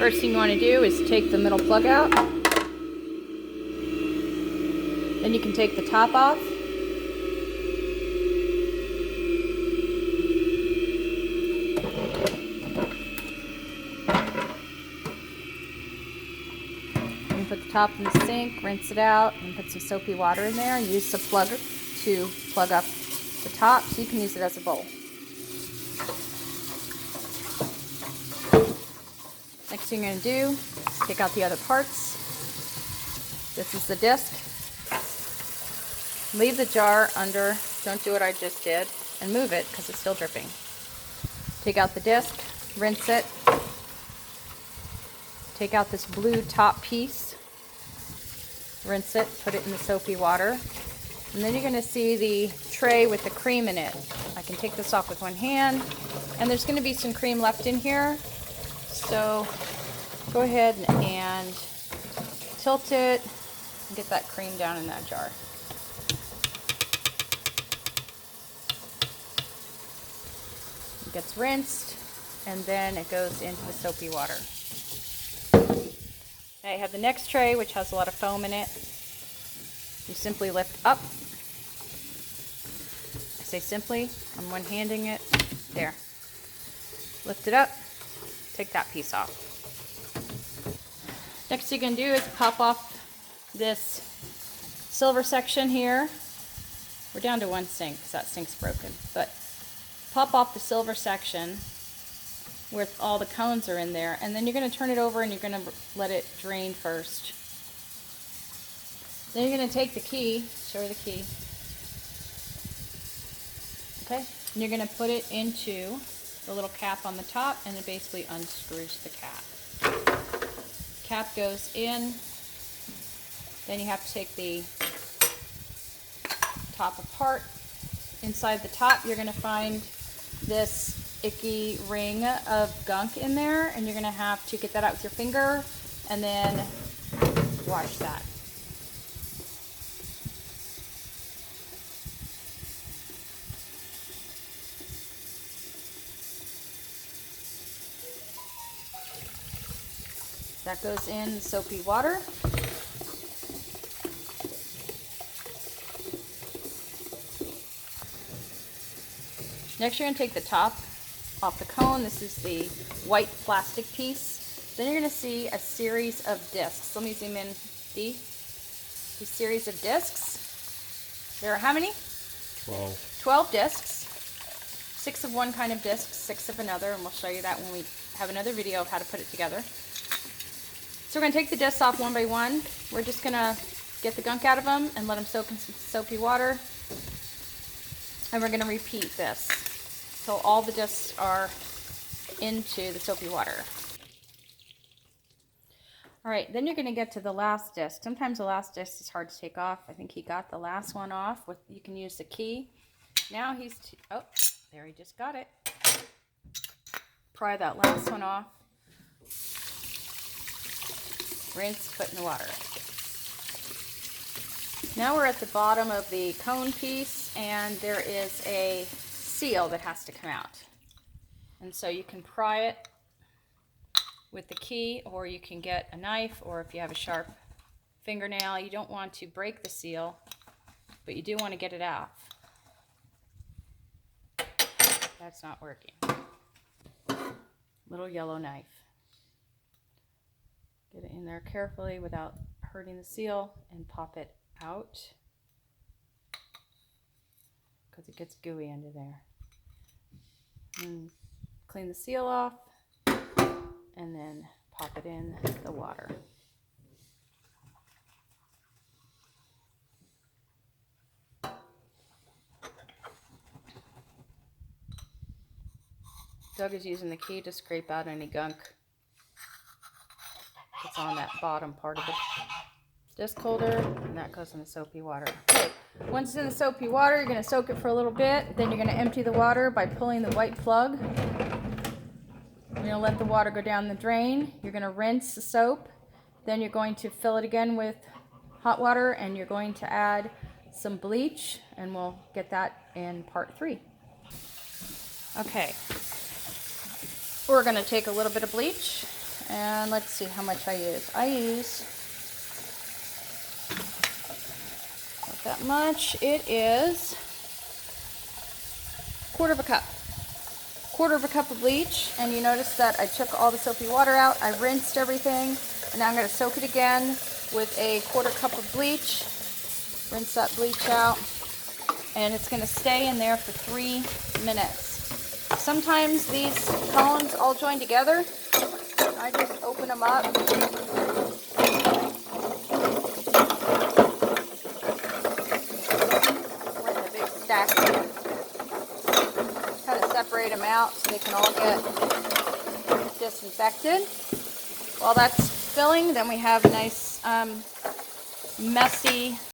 First thing you want to do is take the middle plug out. Then you can take the top off. And put the top in the sink, rinse it out, and put some soapy water in there, and use the plug to plug up the top so you can use it as a bowl. Next thing you're going to do is take out the other parts. This is the disc. Leave the jar under, don't do what I just did, and move it because it's still dripping. Take out the disc, rinse it. Take out this blue top piece, rinse it, put it in the soapy water. And then you're going to see the tray with the cream in it. I can take this off with one hand, and there's going to be some cream left in here. So go ahead and tilt it and get that cream down in that jar. It gets rinsed, and then it goes into the soapy water. Now you have the next tray, which has a lot of foam in it. You simply lift up. I say simply, I'm one-handing it. There. Lift it up. Take that piece off. Next thing you're going to do is pop off this silver section here. We're down to one sink because that sink's broken. But pop off the silver section where all the cones are in there, and then you're going to turn it over and you're going to let it drain first. Then you're going to take the key, show her the key, okay, and you're going to put it into the little cap on the top, and it basically unscrews the cap. Cap goes in, then you have to take the top apart. Inside the top you're going to find this icky ring of gunk in there, and you're going to have to get that out with your finger and then wash that. That goes in the soapy water. Next you're going to take the top off the cone. This is the white plastic piece. Then you're going to see a series of discs. Let me zoom in. These series of discs. There are how many? 12. 12 discs. 6 of one kind of disc, 6 of another, and we'll show you that when we have another video of how to put it together. So we're going to take the discs off one by one. We're just going to get the gunk out of them and let them soak in some soapy water. And we're going to repeat this so all the discs are into the soapy water. Alright, then you're going to get to the last disc. Sometimes the last disc is hard to take off. I think he got the last one off. You can use the key. Now oh, there, he just got it. Pry that last one off. Rinse, put in the water. Now we're at the bottom of the cone piece, and there is a seal that has to come out. And so you can pry it with the key, or you can get a knife, or if you have a sharp fingernail. You don't want to break the seal, but you do want to get it out. That's not working. Little yellow knife. Get it in there carefully without hurting the seal and pop it out because it gets gooey under there. And clean the seal off and then pop it in the water. Doug is using the key to scrape out any gunk that's on that bottom part of the disc holder, and that goes in the soapy water. Okay, once it's in the soapy water, you're going to soak it for a little bit. Then you're going to empty the water by pulling the white plug. You're going to let the water go down the drain. You're going to rinse the soap. Then you're going to fill it again with hot water, and you're going to add some bleach, and we'll get that in part 3. Okay, we're going to take a little bit of bleach And let's see how much I use. I use not that much. It is quarter of a cup. Quarter of a cup of bleach, and you notice that I took all the soapy water out. I rinsed everything, and now I'm going to soak it again with a quarter cup of bleach. Rinse that bleach out, and it's going to stay in there for 3 minutes. Sometimes these cones all join together. I just open them up. With a big stack. Kind of separate them out so they can all get disinfected. While that's filling, then we have a nice messy